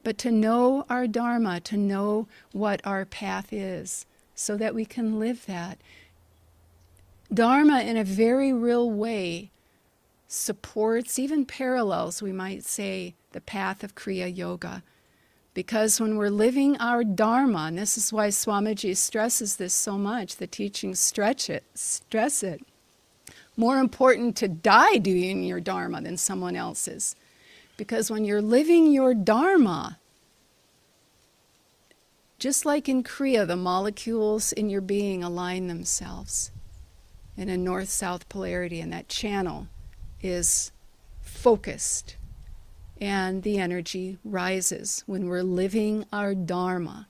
but to know our Dharma, to know what our path is, so that we can live that. Dharma, in a very real way, supports, even parallels, we might say, the path of Kriya Yoga. Because when we're living our Dharma, and this is why Swamiji stresses this so much, the teachings stress it. More important to die doing your Dharma than someone else's. Because when you're living your Dharma, just like in Kriya, the molecules in your being align themselves in a north-south polarity, and that channel is focused, and the energy rises. When we're living our Dharma,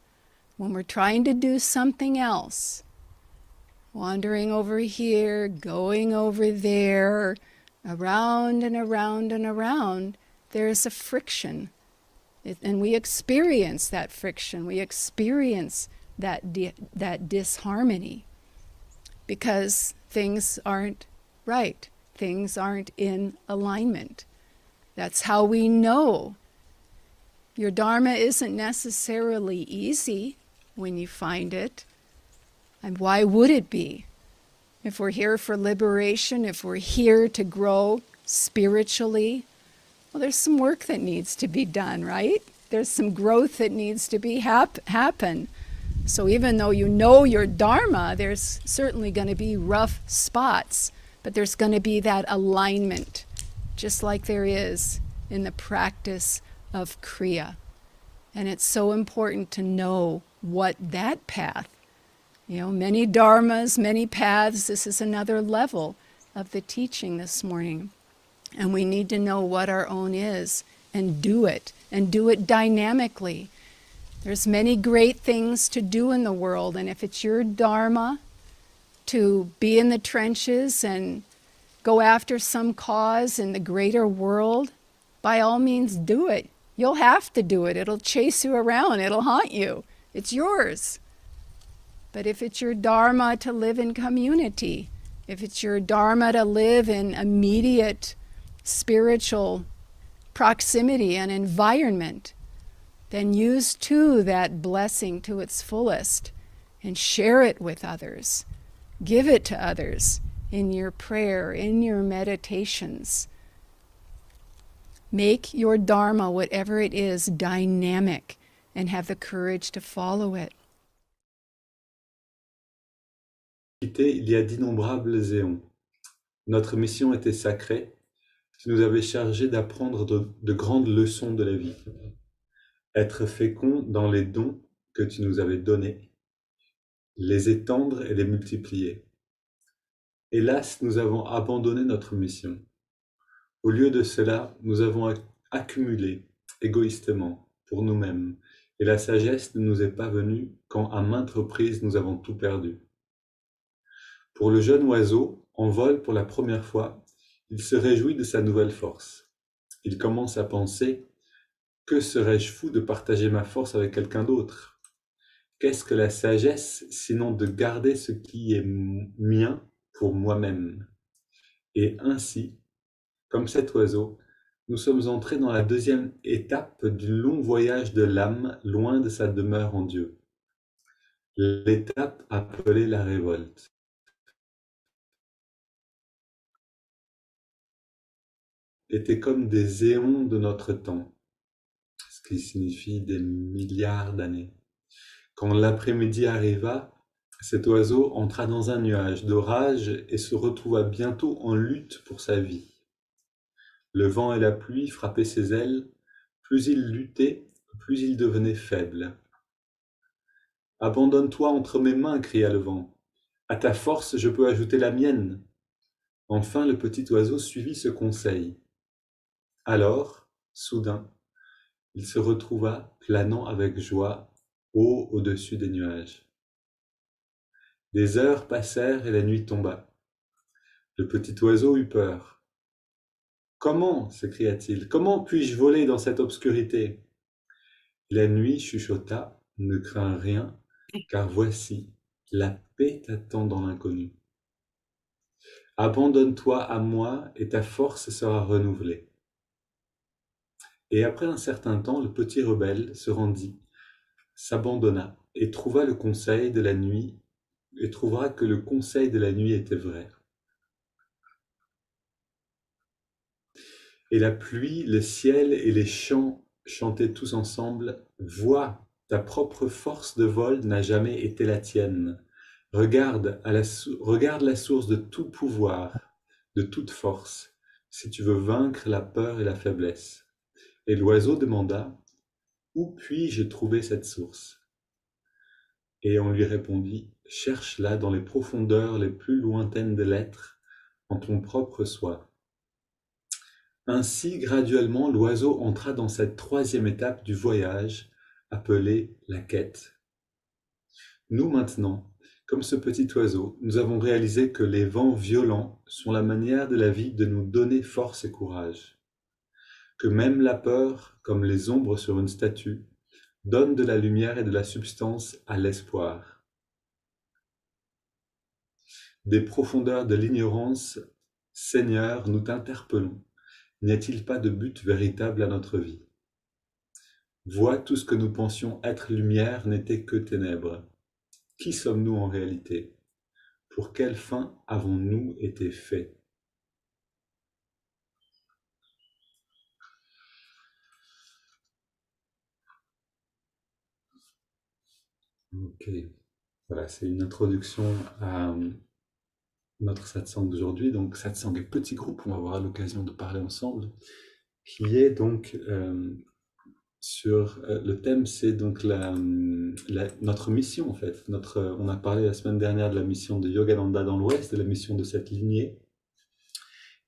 when we're trying to do something else, wandering over here, going over there, around and around and around, there's a friction. And we experience that friction. We experience that disharmony because things aren't right. Things aren't in alignment. That's how we know. Your Dharma isn't necessarily easy when you find it. And why would it be? If we're here for liberation, if we're here to grow spiritually, well, there's some work that needs to be done, right? There's some growth that needs to be happen. So even though you know your Dharma, there's certainly going to be rough spots, but there's going to be that alignment, just like there is in the practice of Kriya. And it's so important to know what that path, many dharmas, many paths. This is another level of the teaching this morning. And we need to know what our own is and do it dynamically. There's many great things to do in the world, and if it's your Dharma to be in the trenches and go after some cause in the greater world, by all means do it. You'll have to do it. It'll chase you around. It'll haunt you. It's yours. But if it's your Dharma to live in community, if it's your Dharma to live in immediate spiritual proximity and environment, then use too that blessing to its fullest and share it with others. Give it to others in your prayer, in your meditations. Make your Dharma, whatever it is, dynamic and have the courage to follow it. Il y a d'innombrables éons. Notre mission était sacrée. Tu nous avais chargés d'apprendre de grandes leçons de la vie. Être fécond dans les dons que tu nous avais donnés, les étendre et les multiplier. Hélas, nous avons abandonné notre mission. Au lieu de cela, nous avons accumulé égoïstement pour nous-mêmes, et la sagesse ne nous est pas venue quand à maintes reprises nous avons tout perdu. Pour le jeune oiseau, en vol pour la première fois, il se réjouit de sa nouvelle force. Il commence à penser: que serais-je fou de partager ma force avec quelqu'un d'autre? Qu'est-ce que la sagesse, sinon de garder ce qui est mien pour moi-même? Et ainsi, comme cet oiseau, nous sommes entrés dans la deuxième étape du long voyage de l'âme loin de sa demeure en Dieu. L'étape appelée la révolte. Était comme des éons de notre temps, ce qui signifie des milliards d'années. Quand l'après-midi arriva, cet oiseau entra dans un nuage d'orage et se retrouva bientôt en lutte pour sa vie. Le vent et la pluie frappaient ses ailes, plus il luttait, plus il devenait faible. « Abandonne-toi entre mes mains, cria le vent. À ta force, je peux ajouter la mienne. » Enfin, le petit oiseau suivit ce conseil. Alors, soudain, il se retrouva planant avec joie, haut au-dessus des nuages. Des heures passèrent et la nuit tomba. Le petit oiseau eut peur. « Comment, s'écria-t-il, comment puis-je voler dans cette obscurité ?» La nuit chuchota, « Ne crains rien, car voici, la paix t'attend dans l'inconnu. Abandonne-toi à moi et ta force sera renouvelée. » Et après un certain temps, le petit rebelle se rendit, s'abandonna et trouva le conseil de la nuit et trouvera que le conseil de la nuit était vrai. Et la pluie, le ciel et les champs chantaient tous ensemble. Vois, ta propre force de vol n'a jamais été la tienne. Regarde la source de tout pouvoir, de toute force, si tu veux vaincre la peur et la faiblesse. Et l'oiseau demanda, où puis-je trouver cette source? Et on lui répondit, cherche-la dans les profondeurs les plus lointaines de l'être, en ton propre soi. Ainsi, graduellement, l'oiseau entra dans cette troisième étape du voyage, appelée la quête. Nous maintenant, comme ce petit oiseau, nous avons réalisé que les vents violents sont la manière de la vie de nous donner force et courage, que même la peur, comme les ombres sur une statue, donne de la lumière et de la substance à l'espoir. Des profondeurs de l'ignorance, Seigneur, nous t'interpellons. N'y a-t-il pas de but véritable à notre vie? Vois, tout ce que nous pensions être lumière n'était que ténèbres. Qui sommes-nous en réalité? Pour quelle fin avons-nous été faits? Ok, voilà, c'est une introduction à notre satsang d'aujourd'hui. Donc, satsang est petit groupe, on va avoir l'occasion de parler ensemble, qui est donc sur le thème, c'est donc notre mission en fait. On a parlé la semaine dernière de la mission de Yogananda dans l'Ouest, de la mission de cette lignée,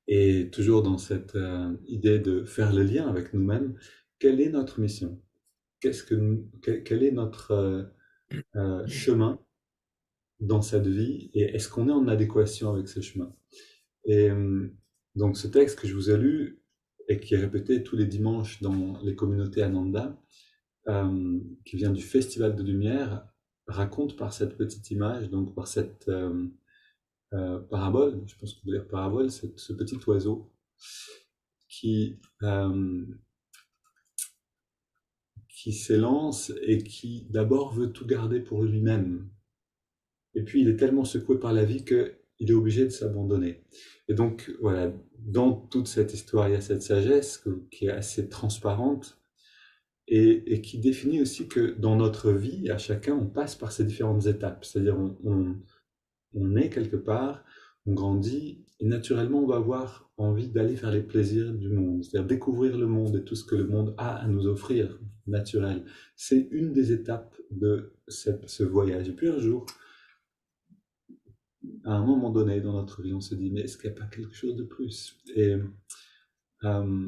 et toujours dans cette idée de faire le lien avec nous-mêmes. Quelle est notre mission? Quel est notre chemin dans cette vie, et est-ce qu'on est en adéquation avec ce chemin? Et donc ce texte que je vous ai lu et qui est répété tous les dimanches dans les communautés Ananda, qui vient du Festival de Lumière, raconte par cette petite image, donc par cette parabole, je pense qu'on peut dire parabole, ce petit oiseau qui, qui s'élance et qui d'abord veut tout garder pour lui-même. Et puis il est tellement secoué par la vie qu'il est obligé de s'abandonner. Et donc voilà, dans toute cette histoire, il y a cette sagesse qui est assez transparente, et qui définit aussi que dans notre vie, à chacun, on passe par ces différentes étapes. C'est-à-dire, on est quelque part, on grandit, et naturellement, on va avoir envie d'aller faire les plaisirs du monde, c'est-à-dire découvrir le monde et tout ce que le monde a à nous offrir, naturel. C'est une des étapes de ce voyage. Et puis un jour, à un moment donné dans notre vie, on se dit, mais est-ce qu'il n'y a pas quelque chose de plus? Et euh,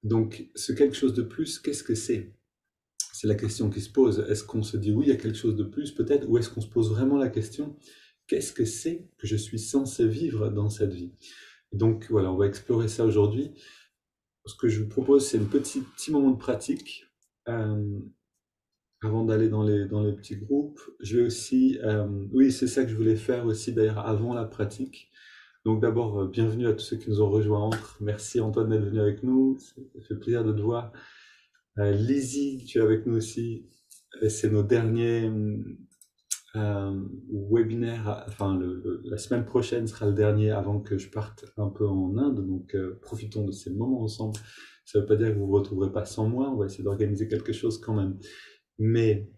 donc, ce quelque chose de plus, qu'est-ce que c'est? C'est la question qui se pose. Est-ce qu'on se dit oui, il y a quelque chose de plus peut-être, ou est-ce qu'on se pose vraiment la question, qu'est-ce que c'est que je suis censé vivre dans cette vie? Donc voilà, on va explorer ça aujourd'hui. Ce que je vous propose, c'est un petit moment de pratique euh, avant d'aller dans les petits groupes. Je vais aussi, oui, c'est ça que je voulais faire aussi d'ailleurs avant la pratique. Donc d'abord, bienvenue à tous ceux qui nous ont rejoints entre. Merci Antoine d'être venu avec nous. Ça fait plaisir de te voir. Lizzie, tu es avec nous aussi. C'est nos derniers webinaires. Enfin, la semaine prochaine sera le dernier avant que je parte un peu en Inde. Donc, profitons de ces moments ensemble. Ça ne veut pas dire que vous ne vous retrouverez pas sans moi. On va essayer d'organiser quelque chose quand même. Mais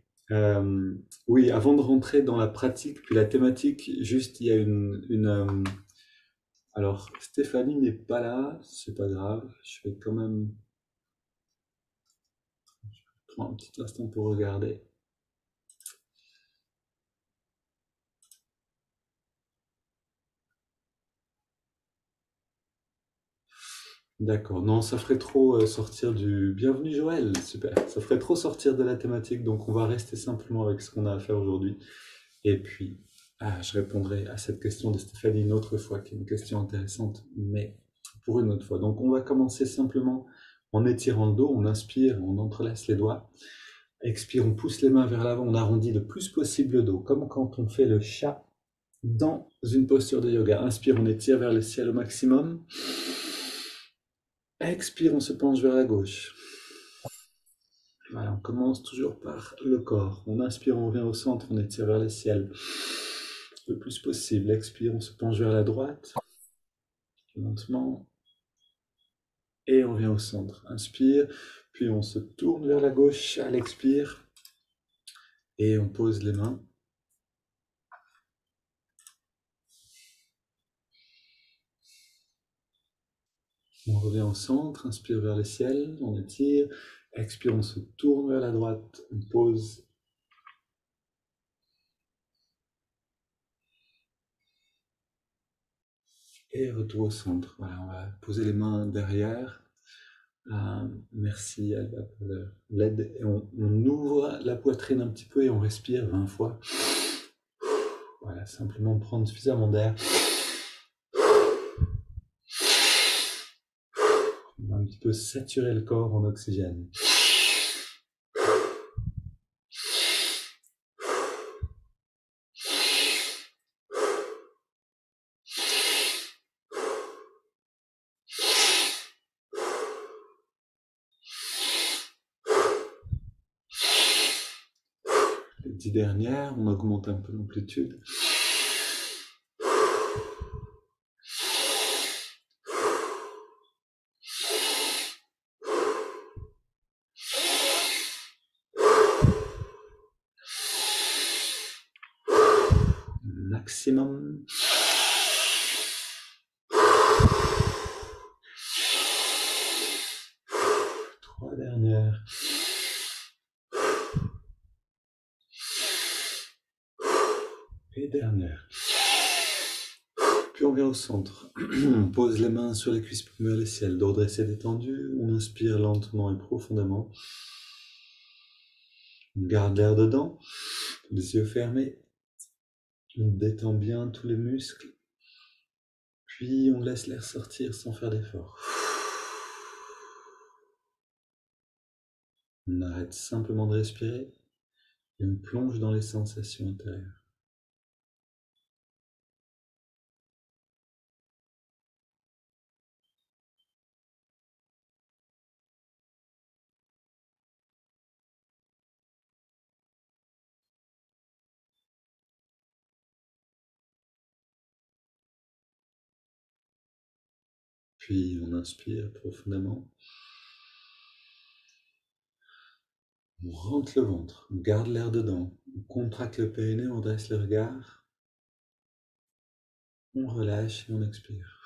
oui, avant de rentrer dans la pratique, puis la thématique, juste il y a alors, Stéphanie n'est pas là, c'est pas grave. Je vais quand même prendre un petit instant pour regarder. D'accord. Non, ça ferait trop sortir du... Bienvenue Joël, super. Ça ferait trop sortir de la thématique, donc on va rester simplement avec ce qu'on a à faire aujourd'hui. Et puis, je répondrai à cette question de Stéphanie une autre fois, qui est une question intéressante, mais pour une autre fois. Donc on va commencer simplement en étirant le dos, on inspire, on entrelace les doigts. Expire, on pousse les mains vers l'avant, on arrondit le plus possible le dos, comme quand on fait le chat dans une posture de yoga. Inspire, on étire vers le ciel au maximum. Expire, on se penche vers la gauche. Voilà, on commence toujours par le corps. On inspire, on revient au centre, on étire vers le ciel le plus possible. Expire, on se penche vers la droite, lentement, et on vient au centre. Inspire, puis on se tourne vers la gauche à l'expire, et on pose les mains. On revient au centre, inspire vers le ciel, on étire, expire, on se tourne vers la droite, on pose. Et retour au centre. Voilà, on va poser les mains derrière. Merci Alba pour l'aide. Et on ouvre la poitrine un petit peu et on respire 20 fois. Voilà, simplement prendre suffisamment d'air. On va un petit peu saturer le corps en oxygène. Les 10 dernières, on augmente un peu l'amplitude. Maximum. Trois dernières. Et dernière. Puis on vient au centre. On pose les mains sur les cuisses pour mieux le ciel. Dos dressé détendu. On inspire lentement et profondément. On garde l'air dedans. Les yeux fermés. On détend bien tous les muscles. Puis on laisse l'air sortir sans faire d'effort. On arrête simplement de respirer et on plonge dans les sensations intérieures. Puis on inspire profondément. On rentre le ventre, on garde l'air dedans, on contracte le périnée, on dresse le regard, on relâche et on expire.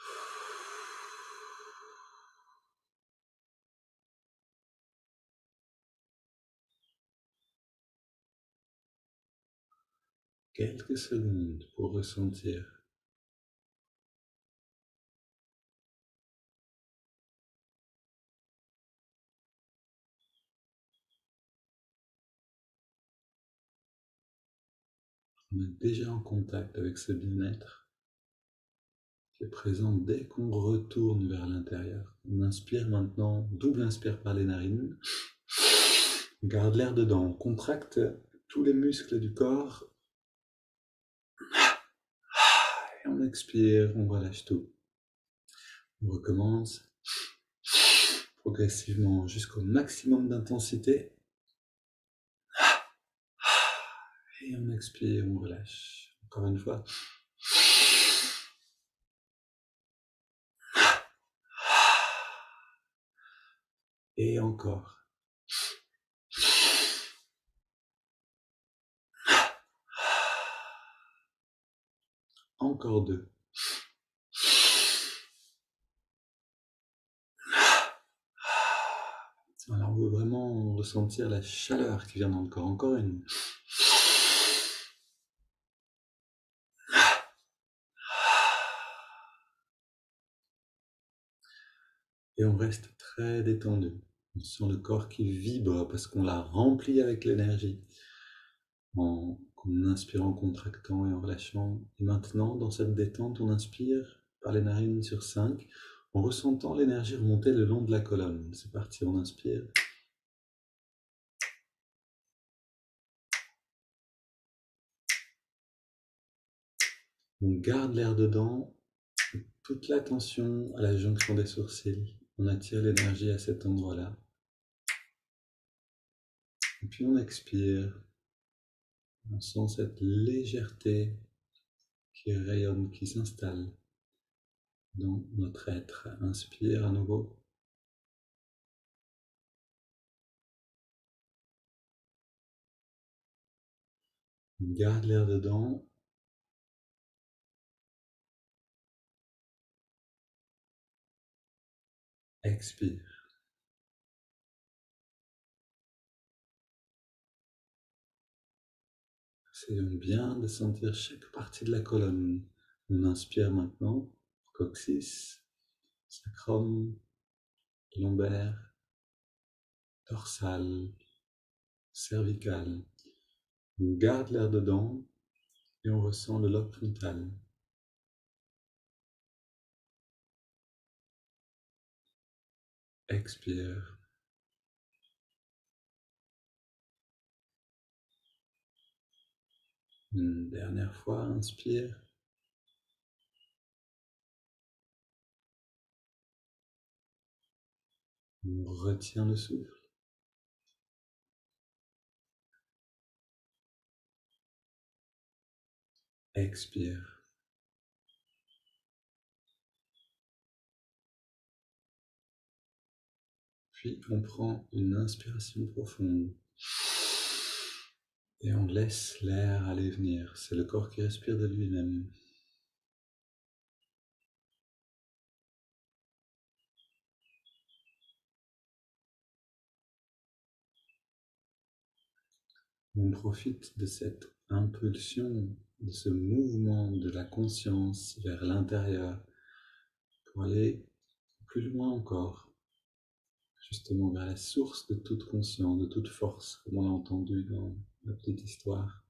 Quelques secondes pour ressentir. On est déjà en contact avec ce bien-être qui est présent dès qu'on retourne vers l'intérieur. On inspire maintenant, double inspire par les narines. On garde l'air dedans, on contracte tous les muscles du corps. Et on expire, on relâche tout. On recommence progressivement jusqu'au maximum d'intensité. Et on expire, on relâche. Encore une fois. Et encore. Encore deux. Alors on veut vraiment ressentir la chaleur qui vient dans le corps. Encore une. Et on reste très détendu. On sent le corps qui vibre parce qu'on l'a rempli avec l'énergie. En inspirant, en contractant et en relâchant. Et maintenant, dans cette détente, on inspire par les narines sur 5, en ressentant l'énergie remonter le long de la colonne. C'est parti, on inspire. On garde l'air dedans, toute l'attention à la jonction des sourcils. On attire l'énergie à cet endroit-là. Et puis on expire. On sent cette légèreté qui rayonne, qui s'installe dans notre être. Inspire à nouveau. Garde l'air dedans. Expire. Essayons bien de sentir chaque partie de la colonne. On inspire maintenant. Coccyx, sacrum, lombaire, dorsal, cervical. On garde l'air dedans et on ressent le lobe frontal. Expire. Une dernière fois, inspire. On retient le souffle. Expire. Puis on prend une inspiration profonde et on laisse l'air aller venir. C'est le corps qui respire de lui-même. On profite de cette impulsion, de ce mouvement de la conscience vers l'intérieur pour aller plus loin encore, justement vers la source de toute conscience, de toute force, comme on l'a entendu dans la petite histoire.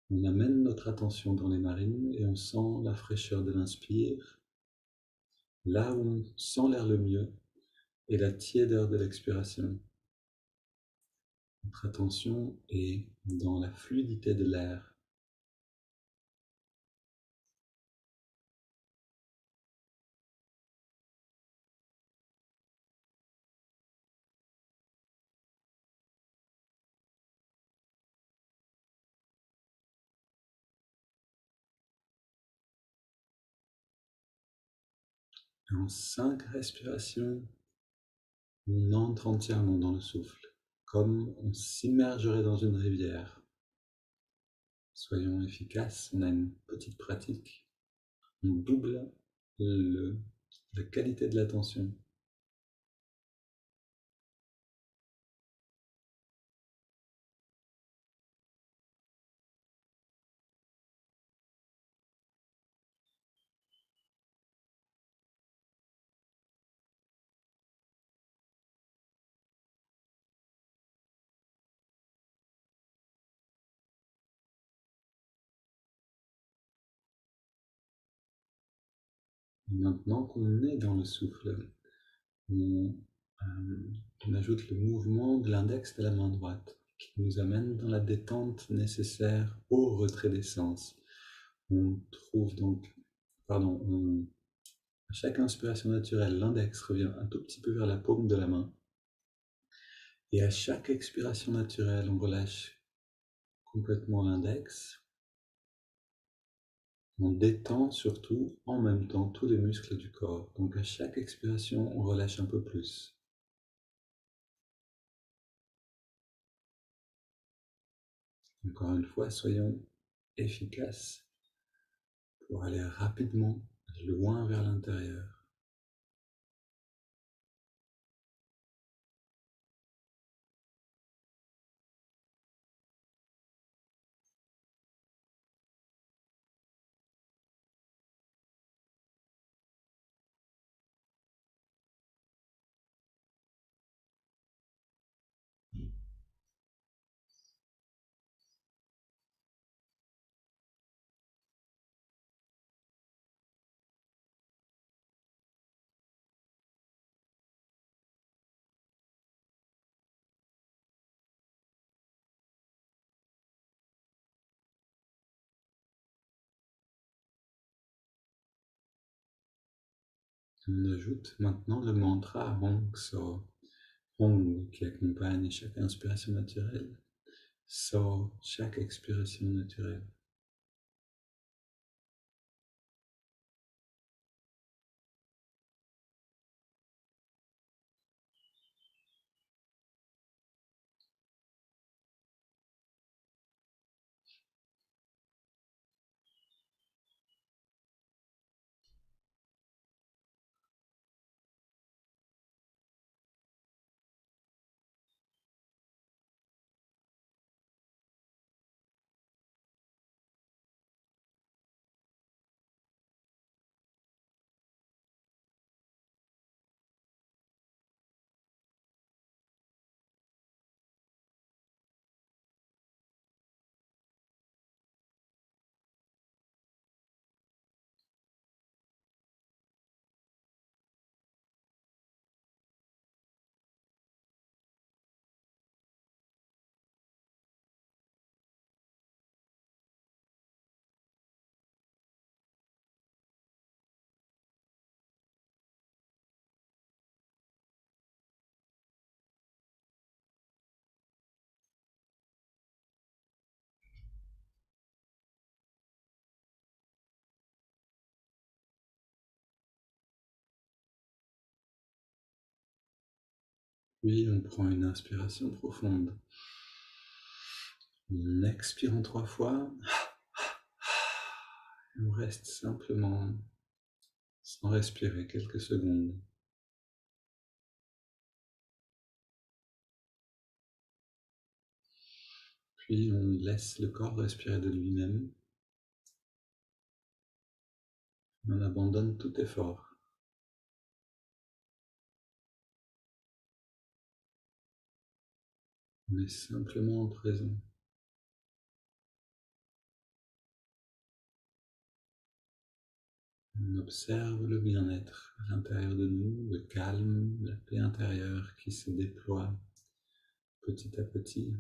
On amène notre attention dans les narines et on sent la fraîcheur de l'inspire, là où on sent l'air le mieux, et la tiédeur de l'expiration. Notre attention est dans la fluidité de l'air. Et en 5 respirations, on entre entièrement dans le souffle, comme on s'immergerait dans une rivière. Soyons efficaces, on a une petite pratique. On double la qualité de l'attention. Et maintenant qu'on est dans le souffle, on, on ajoute le mouvement de l'index de la main droite qui nous amène dans la détente nécessaire au retrait des sens. On trouve donc, à chaque inspiration naturelle, l'index revient un tout petit peu vers la paume de la main. Et à chaque expiration naturelle, on relâche complètement l'index. On détend surtout en même temps tous les muscles du corps. Donc à chaque expiration, on relâche un peu plus. Encore une fois, soyons efficaces pour aller rapidement loin vers l'intérieur. On ajoute maintenant le mantra Hong So. Om qui accompagne chaque inspiration naturelle. So, chaque expiration naturelle. Puis on prend une inspiration profonde. On expire en 3 fois. On reste simplement sans respirer quelques secondes. Puis on laisse le corps respirer de lui-même. On abandonne tout effort. On est simplement présent. On observe le bien-être à l'intérieur de nous, le calme, la paix intérieure qui se déploie petit à petit.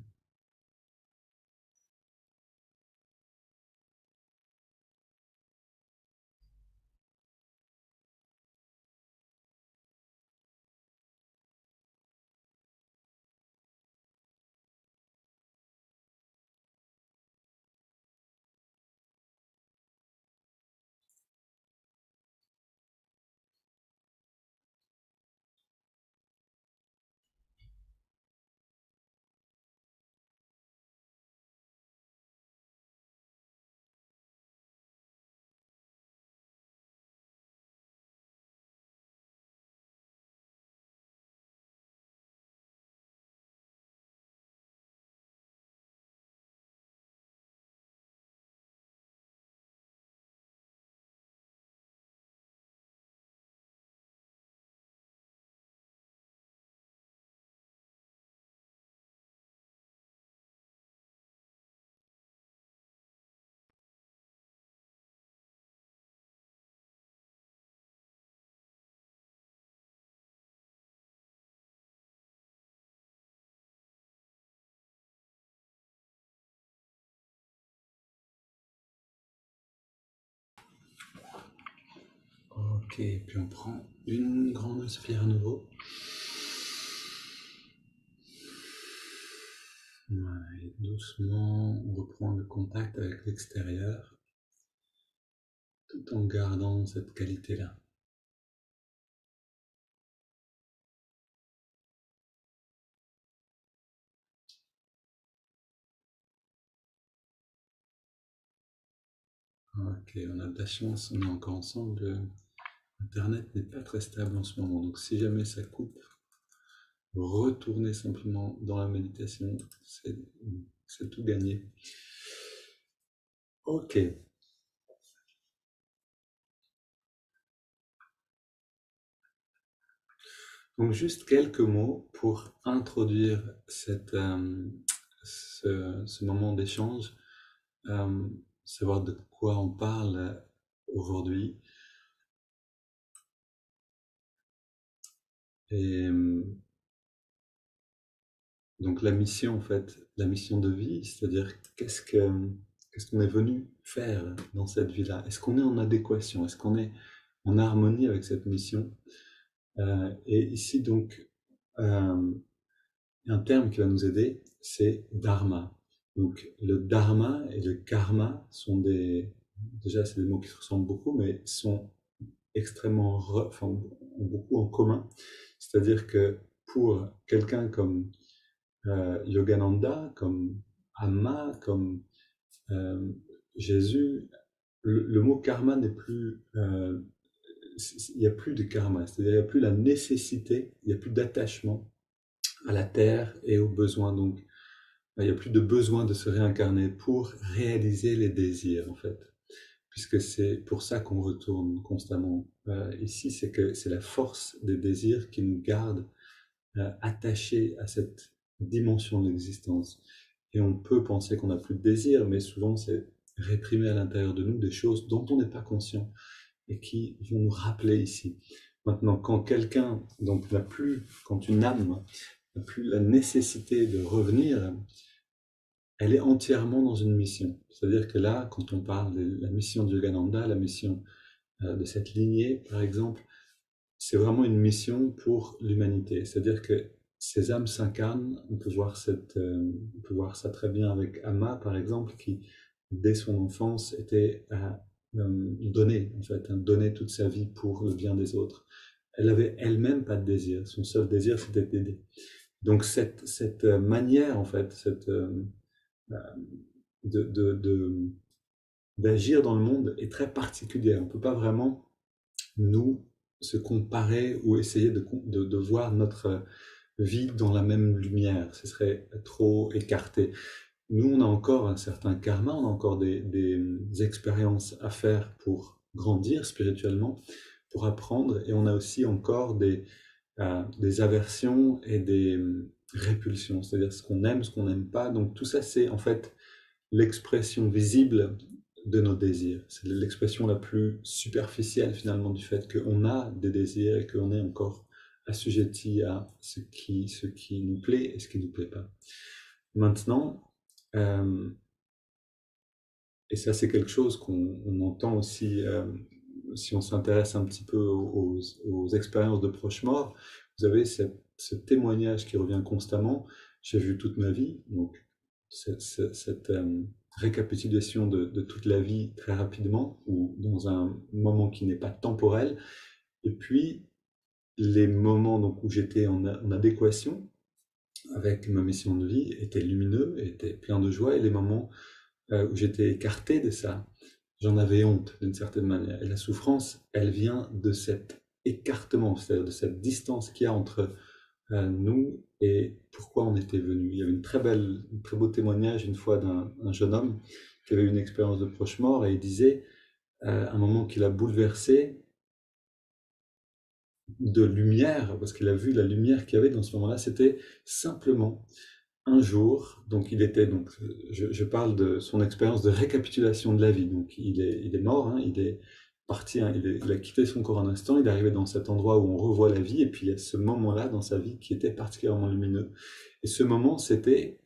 Ok, puis on prend une grande inspire à nouveau. Voilà, et doucement, on reprend le contact avec l'extérieur, tout en gardant cette qualité-là. Ok, on a de la chance, on est encore ensemble. Internet n'est pas très stable en ce moment, donc si jamais ça coupe, retournez simplement dans la méditation, c'est tout gagné. Ok, donc juste quelques mots pour introduire ce moment d'échange, euh, savoir de quoi on parle aujourd'hui. Et donc la mission, en fait, la mission de vie, c'est-à-dire qu'est-ce qu'on est venu faire dans cette vie-là? Est-ce qu'on est en adéquation? Est-ce qu'on est en harmonie avec cette mission? Et ici, donc, Un terme qui va nous aider, c'est dharma. Donc le dharma et le karma sont déjà c'est des mots qui se ressemblent beaucoup, mais sont extrêmement, enfin, ont beaucoup en commun. C'est-à-dire que pour quelqu'un comme Yogananda, comme Amma, comme euh, Jésus, le mot karma n'est plus, il n'y a plus de karma, c'est-à-dire il n'y a plus la nécessité, il n'y a plus d'attachement à la terre et aux besoins. Donc, il n'y a plus de besoin de se réincarner pour réaliser les désirs, en fait. Puisque c'est pour ça qu'on retourne constamment ici, c'est que c'est la force des désirs qui nous garde attachés à cette dimension de l'existence. Et on peut penser qu'on n'a plus de désir, mais souvent c'est réprimé à l'intérieur de nous des choses dont on n'est pas conscient et qui vont nous rappeler ici. Maintenant, quand quelqu'un, donc n'a plus, quand une âme n'a plus la nécessité de revenir, elle est entièrement dans une mission. C'est-à-dire que là, quand on parle de la mission de Yogananda, la mission de cette lignée, par exemple, c'est vraiment une mission pour l'humanité. C'est-à-dire que ces âmes s'incarnent. On peut voir ça très bien avec Amma, par exemple, qui, dès son enfance, était à donner, en fait, à donner toute sa vie pour le bien des autres. Elle avait elle-même pas de désir. Son seul désir, c'était d'aider. Donc cette manière, en fait, de, de, de, d'agir dans le monde est très particulière. On ne peut pas vraiment, nous, se comparer ou essayer de voir notre vie dans la même lumière. Ce serait trop écarté. Nous, on a encore un certain karma, on a encore des expériences à faire pour grandir spirituellement, pour apprendre, et on a aussi encore des aversions et des répulsions, c'est-à-dire ce qu'on n'aime pas. Donc tout ça, c'est en fait l'expression visible de nos désirs. C'est l'expression la plus superficielle finalement du fait qu'on a des désirs et qu'on est encore assujetti à ce qui nous plaît et ce qui ne nous plaît pas. Maintenant, euh, et ça c'est quelque chose qu'on entend aussi si on s'intéresse un petit peu aux expériences de proches morts, vous avez ce témoignage qui revient constamment. J'ai vu toute ma vie, donc cette récapitulation de toute la vie très rapidement ou dans un moment qui n'est pas temporel. Et puis les moments donc, où j'étais en adéquation avec ma mission de vie étaient lumineux, étaient pleins de joie, et les moments où j'étais écarté de ça, j'en avais honte d'une certaine manière. Et la souffrance, elle vient de cet écartement, c'est-à-dire de cette distance qu'il y a entre nous et pourquoi on était venu. Il y avait un très beau témoignage une fois d'un jeune homme qui avait eu une expérience de proche mort et il disait, un moment qui l'a bouleversé de lumière, parce qu'il a vu la lumière qu'il y avait dans ce moment-là, c'était simplement un jour, donc je parle de son expérience de récapitulation de la vie. Donc il est mort, hein, il est parti, hein, il a quitté son corps un instant, il est arrivé dans cet endroit où on revoit la vie, et puis il y a ce moment-là dans sa vie qui était particulièrement lumineux. Et ce moment, c'était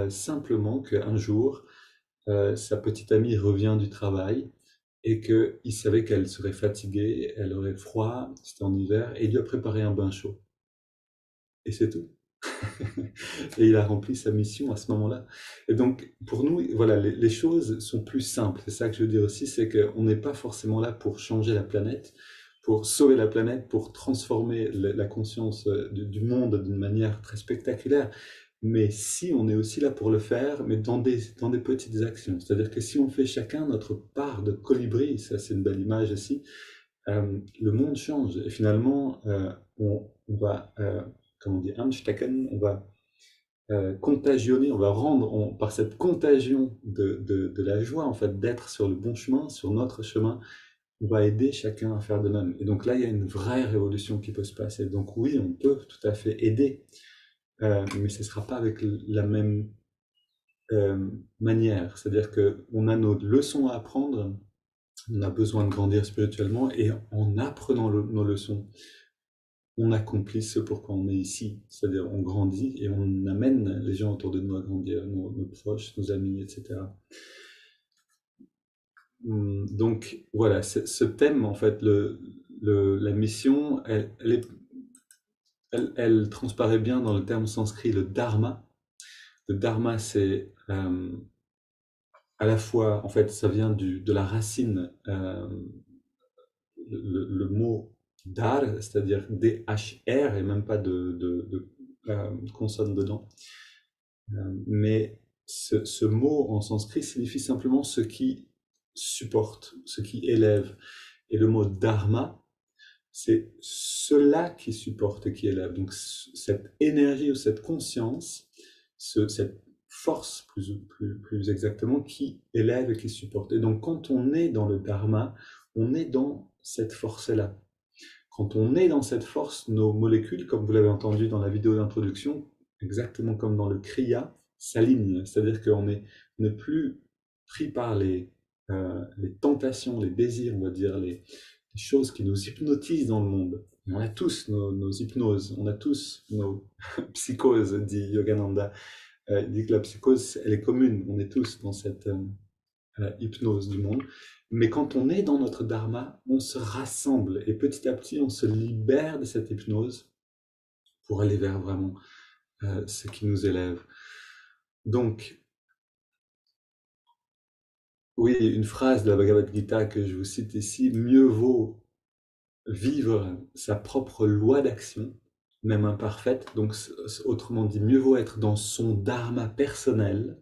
simplement qu'un jour, sa petite amie revient du travail, et qu'il savait qu'elle serait fatiguée, elle aurait froid, c'était en hiver, et il lui a préparé un bain chaud. Et c'est tout. Et il a rempli sa mission à ce moment-là. Et donc, pour nous, voilà, les choses sont plus simples. C'est ça que je veux dire aussi, c'est qu'on n'est pas forcément là pour changer la planète, pour sauver la planète, pour transformer la conscience du monde d'une manière très spectaculaire. Mais si on est aussi là pour le faire, mais dans des petites actions. C'est-à-dire que si on fait chacun notre part de colibri, ça c'est une belle image aussi, le monde change. Et finalement, on va, comment on dit, anstecken, on va contagionner, on va rendre par cette contagion de la joie, en fait, d'être sur le bon chemin, sur notre chemin, on va aider chacun à faire de même. Et donc là, il y a une vraie révolution qui peut se passer. Donc oui, on peut tout à fait aider, mais ce ne sera pas avec la même manière. C'est-à-dire qu'on a nos leçons à apprendre, on a besoin de grandir spirituellement, et en apprenant nos leçons, on accomplit ce pourquoi on est ici. C'est-à-dire on grandit et on amène les gens autour de nous à grandir, nos proches, nos amis, etc. Donc voilà, ce thème, en fait, la mission, elle transparaît bien dans le terme sanskrit, le dharma. Le dharma, c'est à la fois, en fait, ça vient de la racine, le mot dar, c'est-à-dire D-H-R, et même pas de consonne dedans. Mais ce mot en sanskrit signifie simplement ce qui supporte, ce qui élève. Et le mot dharma, c'est cela qui supporte et qui élève. Donc cette énergie ou cette conscience, cette force plus exactement, qui élève et qui supporte. Et donc quand on est dans le dharma, on est dans cette force-là. Quand on est dans cette force, nos molécules, comme vous l'avez entendu dans la vidéo d'introduction, exactement comme dans le kriya, s'alignent. C'est-à-dire qu'on n'est plus pris par les tentations, les désirs, on va dire, les choses qui nous hypnotisent dans le monde. Et on a tous nos hypnoses, on a tous nos psychoses, dit Yogananda. Il dit que la psychose, elle est commune, on est tous dans cette hypnose du monde. Mais quand on est dans notre dharma, on se rassemble et petit à petit, on se libère de cette hypnose pour aller vers vraiment ce qui nous élève. Donc, oui, une phrase de la Bhagavad Gita que je vous cite ici, mieux vaut vivre sa propre loi d'action, même imparfaite, donc autrement dit, mieux vaut être dans son dharma personnel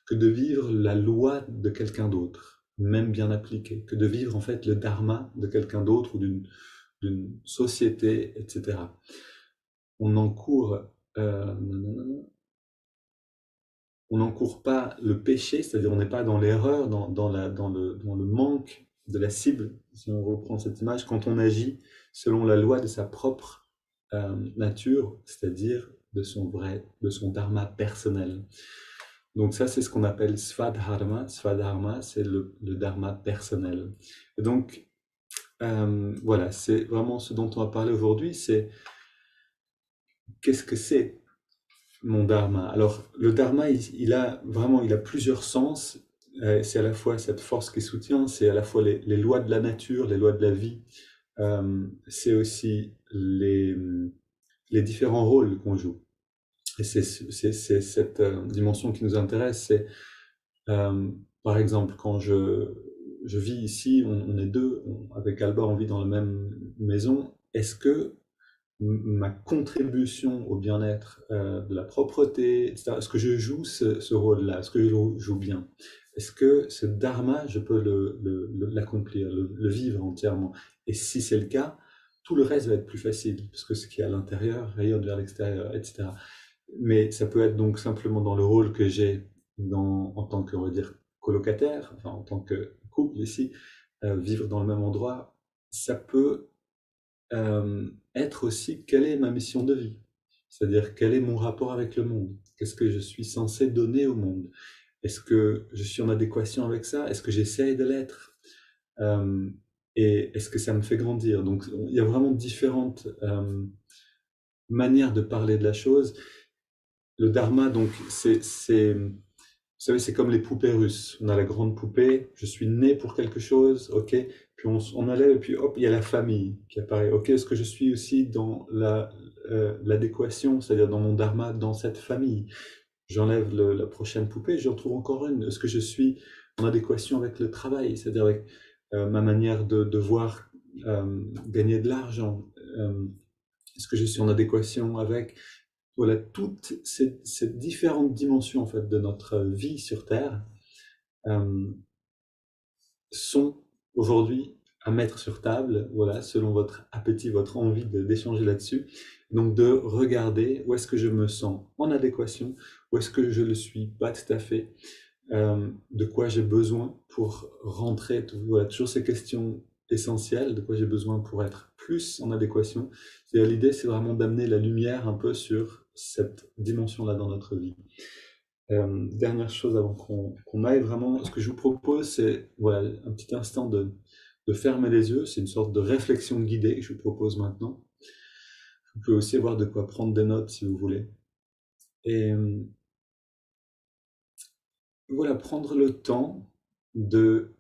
que de vivre la loi de quelqu'un d'autre, même bien appliquée, que de vivre en fait le dharma de quelqu'un d'autre ou d'une société, etc. On encourt, on n'encourt pas le péché, c'est-à-dire on n'est pas dans l'erreur, dans le manque de la cible, si on reprend cette image, quand on agit selon la loi de sa propre nature, c'est-à-dire de son dharma personnel. Donc ça, c'est ce qu'on appelle svadharma. Svadharma, c'est le dharma personnel. Et donc, voilà, c'est vraiment ce dont on va parler aujourd'hui, c'est qu'est-ce que c'est mon dharma? Alors, le dharma, il a plusieurs sens. C'est à la fois cette force qui soutient, c'est à la fois les lois de la nature, les lois de la vie. C'est aussi les différents rôles qu'on joue. Et c'est cette dimension qui nous intéresse. C'est, par exemple, quand je vis ici, on est deux, avec Alba, on vit dans la même maison. Est-ce que ma contribution au bien-être, de la propreté, etc., est-ce que je joue ce rôle-là? Est-ce que je le joue bien? Est-ce que ce dharma, je peux l'accomplir, le vivre entièrement? Et si c'est le cas, tout le reste va être plus facile, parce que ce qui est à l'intérieur rayonne vers l'extérieur, etc. Mais ça peut être donc simplement dans le rôle que j'ai en tant que, on va dire, colocataire, enfin en tant que couple ici, vivre dans le même endroit. Ça peut être aussi quelle est ma mission de vie, c'est-à-dire quel est mon rapport avec le monde, qu'est-ce que je suis censé donner au monde, est-ce que je suis en adéquation avec ça, est-ce que j'essaye de l'être, euh, et est-ce que ça me fait grandir. Donc il y a vraiment différentes manières de parler de la chose. Le dharma, donc, vous savez, c'est comme les poupées russes. On a la grande poupée, je suis né pour quelque chose, ok, puis on enlève, et puis hop, il y a la famille qui apparaît. Ok, est-ce que je suis aussi dans l'adéquation, c'est-à-dire dans mon dharma, dans cette famille? J'enlève la prochaine poupée, je retrouve encore une. Est-ce que je suis en adéquation avec le travail, c'est-à-dire avec ma manière de voir gagner de l'argent? Est-ce que je suis en adéquation avec voilà, toutes ces différentes dimensions en fait, de notre vie sur Terre sont aujourd'hui à mettre sur table, voilà, selon votre appétit, votre envie d'échanger là-dessus. Donc de regarder où est-ce que je me sens en adéquation, où est-ce que je ne le suis pas tout à fait, de quoi j'ai besoin pour rentrer, voilà, toujours ces questions essentielles, de quoi j'ai besoin pour être plus en adéquation. Et l'idée, c'est vraiment d'amener la lumière un peu sur cette dimension-là dans notre vie. Dernière chose avant qu'on aille vraiment, ce que je vous propose, c'est voilà, un petit instant de fermer les yeux. C'est une sorte de réflexion guidée que je vous propose maintenant. Vous pouvez aussi avoir de quoi prendre des notes si vous voulez. Et voilà, prendre le temps de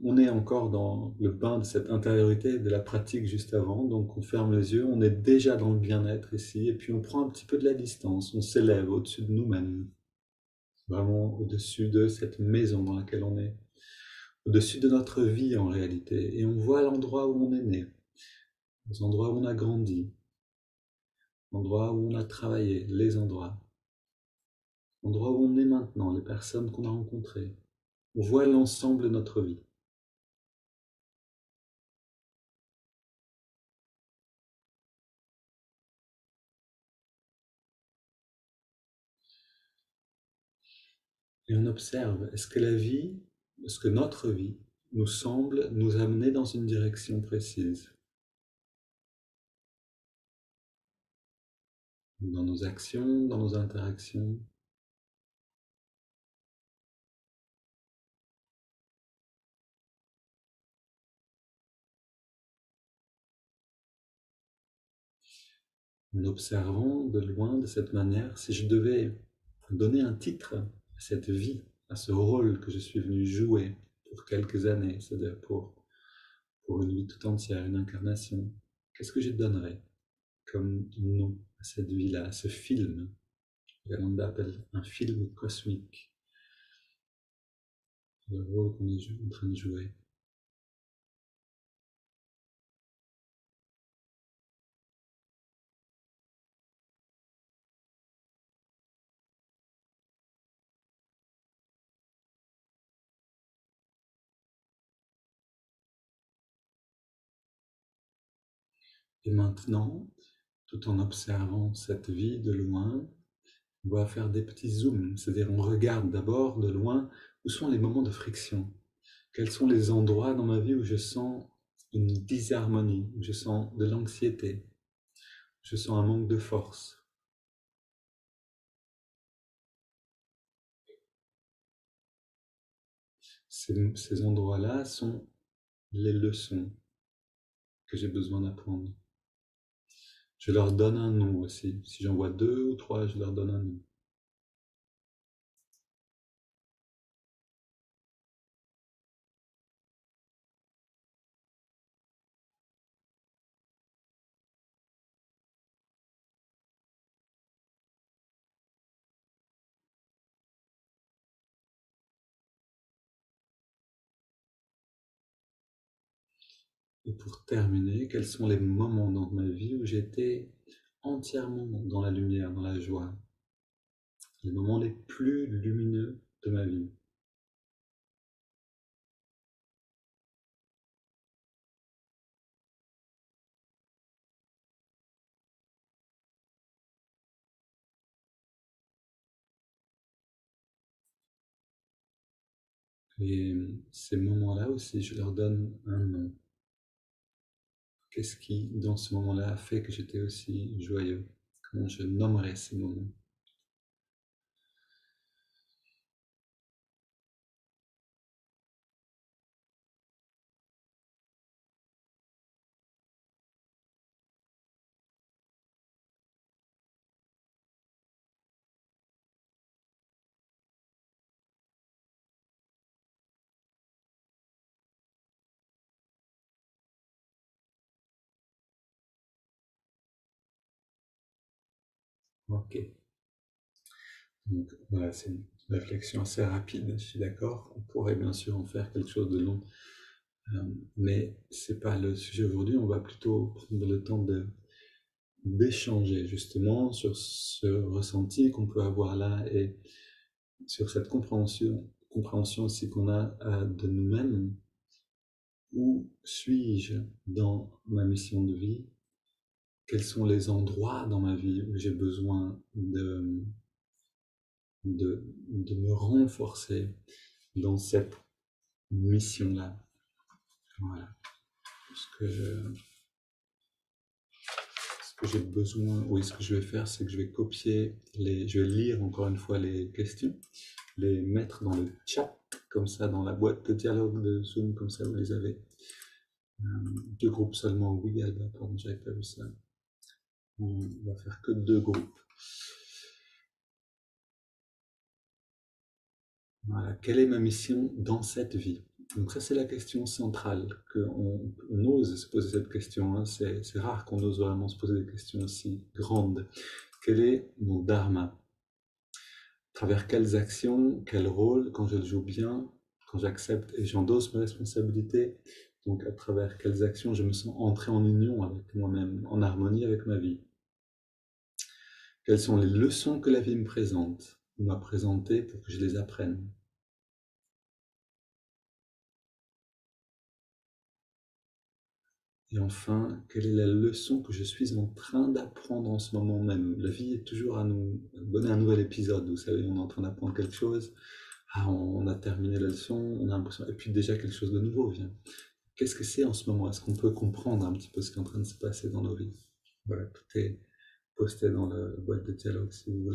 on est encore dans le bain de cette intériorité de la pratique juste avant, donc on ferme les yeux, on est déjà dans le bien-être ici, et puis on prend un petit peu de la distance, on s'élève au-dessus de nous-mêmes, vraiment au-dessus de cette maison dans laquelle on est, au-dessus de notre vie en réalité, et on voit l'endroit où on est né, les endroits où on a grandi, l'endroit où on a travaillé, les endroits, l'endroit où on est maintenant, les personnes qu'on a rencontrées. On voit l'ensemble de notre vie. Et on observe, est-ce que la vie, est-ce que notre vie nous semble nous amener dans une direction précise, dans nos actions, dans nos interactions. En observant de loin de cette manière, si je devais donner un titre à cette vie, à ce rôle que je suis venu jouer pour quelques années, c'est-à-dire pour une vie tout entière, une incarnation, qu'est-ce que je donnerais comme nom à cette vie-là, à ce film? Yolanda appelle un film cosmique, le rôle qu'on est en train de jouer. Et maintenant, tout en observant cette vie de loin, on va faire des petits zooms, c'est-à-dire on regarde d'abord de loin où sont les moments de friction, quels sont les endroits dans ma vie où je sens une disharmonie, où je sens de l'anxiété, je sens un manque de force. Ces endroits-là sont les leçons que j'ai besoin d'apprendre. Je leur donne un nom aussi. Si j'en vois deux ou trois, je leur donne un nom. Et pour terminer, quels sont les moments dans ma vie où j'étais entièrement dans la lumière, dans la joie, les moments les plus lumineux de ma vie. Et ces moments-là aussi, je leur donne un nom. Qu'est-ce qui, dans ce moment-là, a fait que j'étais aussi joyeux? Comment je nommerais ces moments? Ok. Donc voilà, c'est une réflexion assez rapide, je suis d'accord. On pourrait bien sûr en faire quelque chose de long, mais c'est pas le sujet aujourd'hui. On va plutôt prendre le temps d'échanger justement sur ce ressenti qu'on peut avoir là et sur cette compréhension aussi qu'on a de nous-mêmes. Où suis-je dans ma mission de vie? Quels sont les endroits dans ma vie où j'ai besoin de me renforcer dans cette mission-là? Voilà. Ce que je, ce que j'ai besoin, oui, ce que je vais faire, c'est que je vais je vais lire encore une fois les questions, les mettre dans le chat, comme ça, dans la boîte de dialogue de Zoom, comme ça, vous les avez. Deux groupes seulement, oui, Alba, pardon, j'avais pas vu ça. On va faire que deux groupes. Voilà. Quelle est ma mission dans cette vie? Donc ça, c'est la question centrale, on ose se poser cette question, hein. C'est rare qu'on ose vraiment se poser des questions aussi grandes. Quel est mon dharma? À travers quelles actions, quel rôle, quand je le joue bien, quand j'accepte et j'endosse mes responsabilités, donc à travers quelles actions je me sens entrer en union avec moi-même, en harmonie avec ma vie. Quelles sont les leçons que la vie me présente, ou m'a présentées pour que je les apprenne. Et enfin, quelle est la leçon que je suis en train d'apprendre en ce moment même? La vie est toujours à nous donner un nouvel épisode. Vous savez, on est en train d'apprendre quelque chose. Ah, on a terminé la leçon, on a l'impression. Et puis déjà quelque chose de nouveau vient. Qu'est-ce que c'est en ce moment? Est-ce qu'on peut comprendre un petit peu ce qui est en train de se passer dans nos vies? Voilà, tout est posté dans la boîte de dialogue si vous voulez.